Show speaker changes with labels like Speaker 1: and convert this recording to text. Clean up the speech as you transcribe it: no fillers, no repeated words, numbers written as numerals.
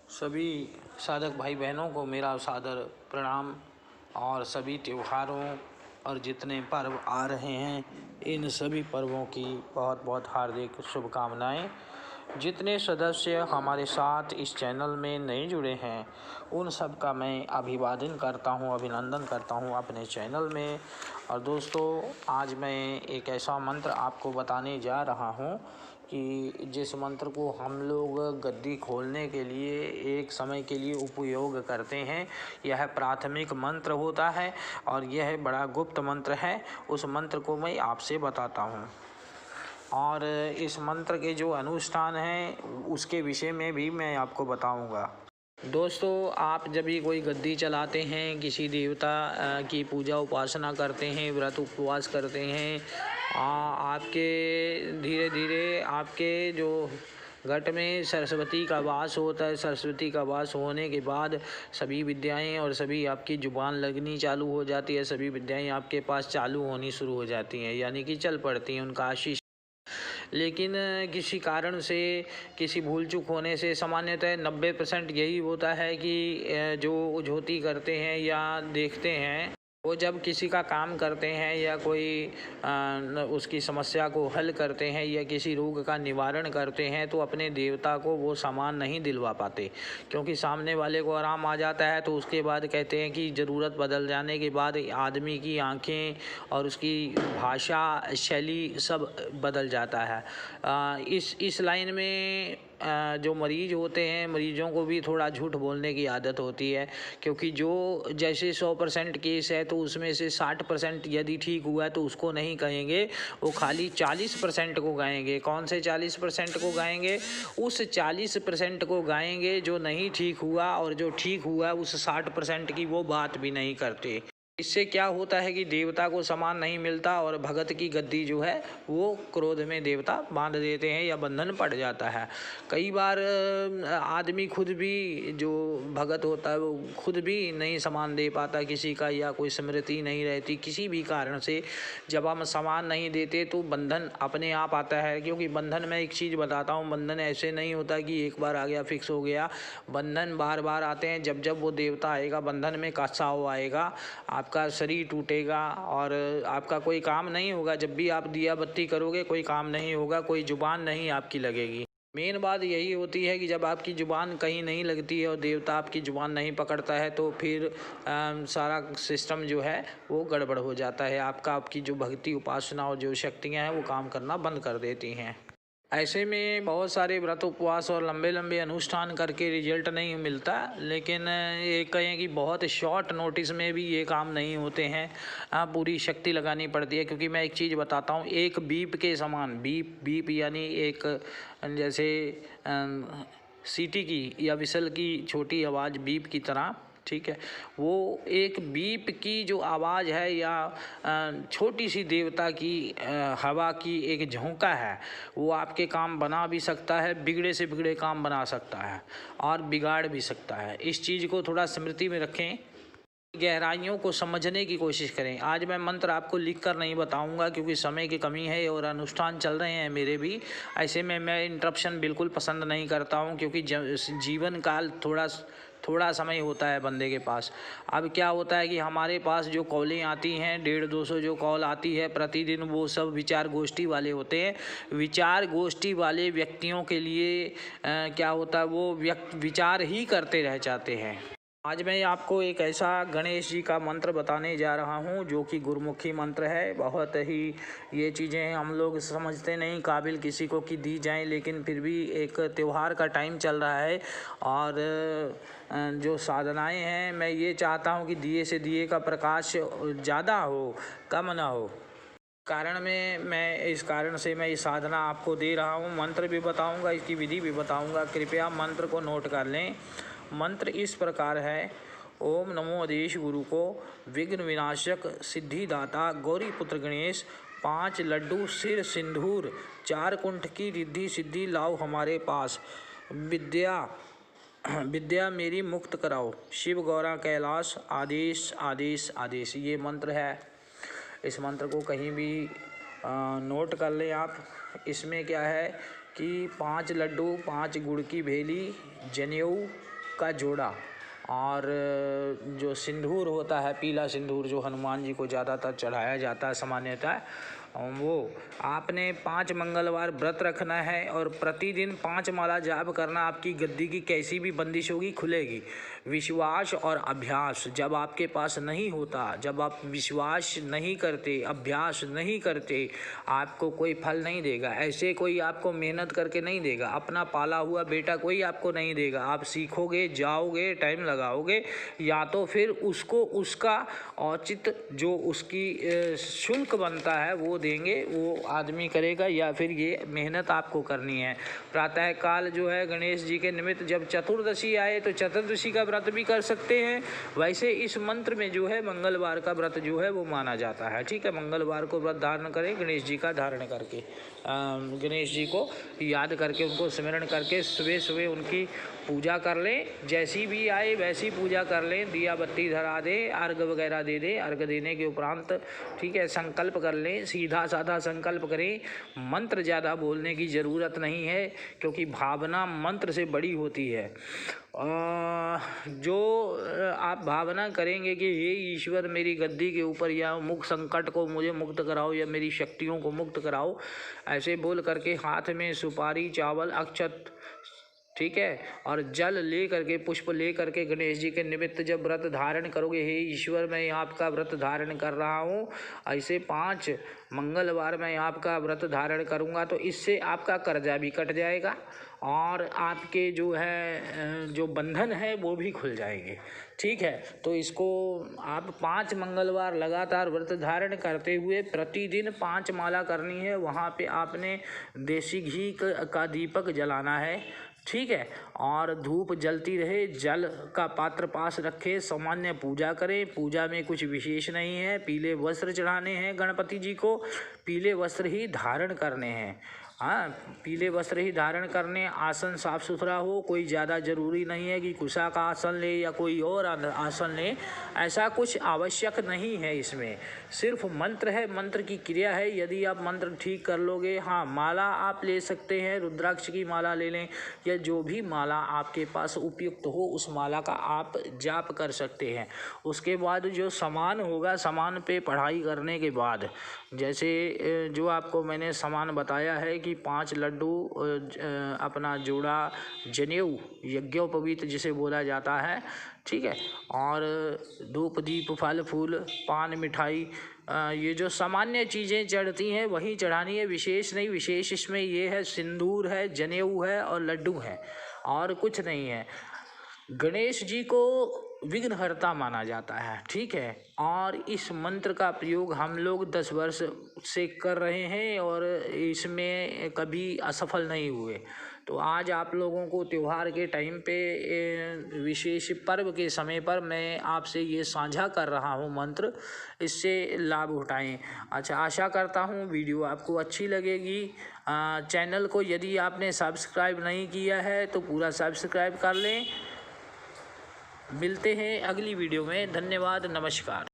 Speaker 1: सभी साधक भाई बहनों को मेरा सादर प्रणाम। और सभी त्योहारों और जितने पर्व आ रहे हैं इन सभी पर्वों की बहुत बहुत हार्दिक शुभकामनाएं। जितने सदस्य हमारे साथ इस चैनल में नए जुड़े हैं उन सब का मैं अभिवादन करता हूं, अभिनंदन करता हूं अपने चैनल में। और दोस्तों, आज मैं एक ऐसा मंत्र आपको बताने जा रहा हूं कि जिस मंत्र को हम लोग गद्दी खोलने के लिए एक समय के लिए उपयोग करते हैं। यह प्राथमिक मंत्र होता है और यह बड़ा गुप्त मंत्र है। उस मंत्र को मैं आपसे बताता हूँ और इस मंत्र के जो अनुष्ठान हैं उसके विषय में भी मैं आपको बताऊंगा। दोस्तों, आप जब भी कोई गद्दी चलाते हैं, किसी देवता की पूजा उपासना करते हैं, व्रत उपवास करते हैं, आपके धीरे धीरे आपके जो घट में सरस्वती का वास होता है। सरस्वती का वास होने के बाद सभी विद्याएं और सभी आपकी जुबान लगनी चालू हो जाती है। सभी विद्याएं आपके पास चालू होनी शुरू हो जाती हैं, यानी कि चल पड़ती हैं, उनका आशीष। लेकिन किसी कारण से, किसी भूल चूक होने से सामान्यतः 90% यही होता है कि जो ज्योति करते हैं या देखते हैं वो जब किसी का काम करते हैं या कोई उसकी समस्या को हल करते हैं या किसी रोग का निवारण करते हैं तो अपने देवता को वो सामान नहीं दिलवा पाते, क्योंकि सामने वाले को आराम आ जाता है। तो उसके बाद कहते हैं कि ज़रूरत बदल जाने के बाद आदमी की आंखें और उसकी भाषा शैली सब बदल जाता है। इस लाइन में जो मरीज़ होते हैं, मरीजों को भी थोड़ा झूठ बोलने की आदत होती है, क्योंकि जो जैसे 100% केस है तो उसमें से 60% यदि ठीक हुआ है तो उसको नहीं कहेंगे, वो खाली 40% को गाएंगे। कौन से 40% को गाएंगे? उस 40% को गाएंगे जो नहीं ठीक हुआ, और जो ठीक हुआ उस 60% की वो बात भी नहीं करते। इससे क्या होता है कि देवता को सामान नहीं मिलता और भगत की गद्दी जो है वो क्रोध में देवता बांध देते हैं या बंधन पड़ जाता है। कई बार आदमी खुद भी, जो भगत होता है वो खुद भी नहीं सामान दे पाता किसी का, या कोई स्मृति नहीं रहती किसी भी कारण से। जब हम सामान नहीं देते तो बंधन अपने आप आता है, क्योंकि बंधन में एक चीज़ बताता हूँ, बंधन ऐसे नहीं होता कि एक बार आ गया फिक्स हो गया। बंधन बार बार आते हैं। जब जब वो देवता आएगा बंधन में कसाव आएगा, आपका शरीर टूटेगा और आपका कोई काम नहीं होगा। जब भी आप दिया बत्ती करोगे कोई काम नहीं होगा, कोई जुबान नहीं आपकी लगेगी। मेन बात यही होती है कि जब आपकी जुबान कहीं नहीं लगती है और देवता आपकी जुबान नहीं पकड़ता है तो फिर सारा सिस्टम जो है वो गड़बड़ हो जाता है। आपकी जो भक्ति उपासना और जो शक्तियाँ हैं वो काम करना बंद कर देती हैं। ऐसे में बहुत सारे व्रत उपवास और लंबे लंबे अनुष्ठान करके रिजल्ट नहीं मिलता, लेकिन ये कहें कि बहुत शॉर्ट नोटिस में भी ये काम नहीं होते हैं। पूरी शक्ति लगानी पड़ती है, क्योंकि मैं एक चीज़ बताता हूँ, एक बीप के समान, बीप बीप यानी एक जैसे सीटी की या विसल की छोटी आवाज़ बीप की तरह, ठीक है। वो एक बीप की जो आवाज़ है या छोटी सी देवता की हवा की एक झोंका है, वो आपके काम बना भी सकता है, बिगड़े से बिगड़े काम बना सकता है और बिगाड़ भी सकता है। इस चीज़ को थोड़ा स्मृति में रखें, गहराइयों को समझने की कोशिश करें। आज मैं मंत्र आपको लिख कर नहीं बताऊंगा क्योंकि समय की कमी है और अनुष्ठान चल रहे हैं मेरे भी। ऐसे में मैं इंटरप्शन बिल्कुल पसंद नहीं करता हूं, क्योंकि जीवन काल थोड़ा समय होता है बंदे के पास। अब क्या होता है कि हमारे पास जो कॉलें आती हैं, 150-200 जो कॉल आती है प्रतिदिन, वो सब विचार गोष्ठी वाले होते हैं। विचार गोष्ठी वाले व्यक्तियों के लिए क्या होता है, वो विचार ही करते रह जाते हैं। आज मैं आपको एक ऐसा गणेश जी का मंत्र बताने जा रहा हूँ जो कि गुरुमुखी मंत्र है। बहुत ही ये चीज़ें हम लोग समझते नहीं काबिल किसी को कि दी जाएं, लेकिन फिर भी एक त्यौहार का टाइम चल रहा है और जो साधनाएं हैं, मैं ये चाहता हूँ कि दिए से दिए का प्रकाश ज़्यादा हो, कम ना हो। इस कारण से मैं ये साधना आपको दे रहा हूँ। मंत्र भी बताऊँगा, इसकी विधि भी बताऊँगा। कृपया मंत्र को नोट कर लें। मंत्र इस प्रकार है: ओम नमो आदेश गुरु को, विघ्न विनाशक सिद्धिदाता गौरी पुत्र गणेश, 5 लड्डू सिर सिंदूर, 4 कुंठ की रिद्धि सिद्धि लाओ हमारे पास, विद्या मेरी मुक्त कराओ, शिव गौरा कैलाश, आदेश आदेश आदेश। ये मंत्र है। इस मंत्र को कहीं भी नोट कर लें आप। इसमें क्या है कि 5 लड्डू, 5 गुड़ की भेली, जनेऊ, का जोड़ा और जो सिंदूर होता है, पीला सिंदूर जो हनुमान जी को ज़्यादातर चढ़ाया जाता है सामान्यतः, वो आपने 5 मंगलवार व्रत रखना है और प्रतिदिन 5 माला जाप करना। आपकी गद्दी की कैसी भी बंदिश होगी खुलेगी। विश्वास और अभ्यास जब आपके पास नहीं होता, जब आप विश्वास नहीं करते, अभ्यास नहीं करते, आपको कोई फल नहीं देगा। ऐसे कोई आपको मेहनत करके नहीं देगा, अपना पाला हुआ बेटा कोई आपको नहीं देगा। आप सीखोगे, जाओगे, टाइम लगाओगे, या तो फिर उसको उसका औचित्य जो उसकी शुल्क बनता है वो देंगे, वो आदमी करेगा, या फिर ये मेहनत आपको करनी है। प्रातः काल जो है गणेश जी के निमित्त जब चतुर्दशी आए तो चतुर्दशी का व्रत भी कर सकते हैं। वैसे इस मंत्र में जो है मंगलवार का व्रत जो है वो माना जाता है। ठीक है, मंगलवार को व्रत धारण करें, गणेश जी का धारण करके, गणेश जी को याद करके, उनको स्मरण करके सुबह सुबह उनकी पूजा कर लें। जैसी भी आए वैसी पूजा कर लें, दिया बत्ती धरा दें, अर्घ वगैरह दे दें। अर्घ देने के उपरांत ठीक है संकल्प कर लें, सीधा साधा संकल्प करें। मंत्र ज़्यादा बोलने की ज़रूरत नहीं है, क्योंकि भावना मंत्र से बड़ी होती है। जो आप भावना करेंगे कि हे ईश्वर मेरी गद्दी के ऊपर या मुख संकट को मुझे मुक्त कराओ, या मेरी शक्तियों को मुक्त कराओ, ऐसे बोल करके हाथ में सुपारी, चावल, अक्षत, ठीक है, और जल ले करके, पुष्प ले करके गणेश जी के निमित्त जब व्रत धारण करोगे, हे ईश्वर मैं आपका व्रत धारण कर रहा हूँ, ऐसे 5 मंगलवार मैं आपका व्रत धारण करूँगा, तो इससे आपका कर्जा भी कट जाएगा और आपके जो है जो बंधन है वो भी खुल जाएंगे। ठीक है, तो इसको आप 5 मंगलवार लगातार व्रत धारण करते हुए प्रतिदिन 5 माला करनी है। वहाँ पे आपने देसी घी का दीपक जलाना है। ठीक है, और धूप जलती रहे, जल का पात्र पास रखे, सामान्य पूजा करें। पूजा में कुछ विशेष नहीं है, पीले वस्त्र चढ़ाने हैं गणपति जी को, पीले वस्त्र ही धारण करने हैं। हाँ, पीले वस्त्र ही धारण करने, आसन साफ सुथरा हो, कोई ज़्यादा ज़रूरी नहीं है कि कुशा का आसन ले या कोई और आसन ले, ऐसा कुछ आवश्यक नहीं है। इसमें सिर्फ मंत्र है, मंत्र की क्रिया है। यदि आप मंत्र ठीक कर लोगे, हाँ माला आप ले सकते हैं, रुद्राक्ष की माला ले लें, या जो भी माला आपके पास उपयुक्त हो उस माला का आप जाप कर सकते हैं। उसके बाद जो सामान होगा, सामान पे पढ़ाई करने के बाद, जैसे जो आपको मैंने सामान बताया है कि 5 लड्डू, अपना जोड़ा जनेऊ, यज्ञोपवीत जिसे बोला जाता है, ठीक है, और धूप दीप फल फूल पान मिठाई, ये जो सामान्य चीज़ें चढ़ती हैं वही चढ़ानी है, विशेष नहीं। विशेष इसमें ये है, सिंदूर है, जनेऊ है और लड्डू है, और कुछ नहीं है। गणेश जी को विघ्नहर्ता माना जाता है। ठीक है, और इस मंत्र का प्रयोग हम लोग 10 वर्ष से कर रहे हैं और इसमें कभी असफल नहीं हुए। तो आज आप लोगों को त्यौहार के टाइम पे, विशेष पर्व के समय पर मैं आपसे ये साझा कर रहा हूँ मंत्र, इससे लाभ उठाएं। अच्छा, आशा करता हूँ वीडियो आपको अच्छी लगेगी। चैनल को यदि आपने सब्सक्राइब नहीं किया है तो पूरा सब्सक्राइब कर लें। मिलते हैं अगली वीडियो में। धन्यवाद, नमस्कार।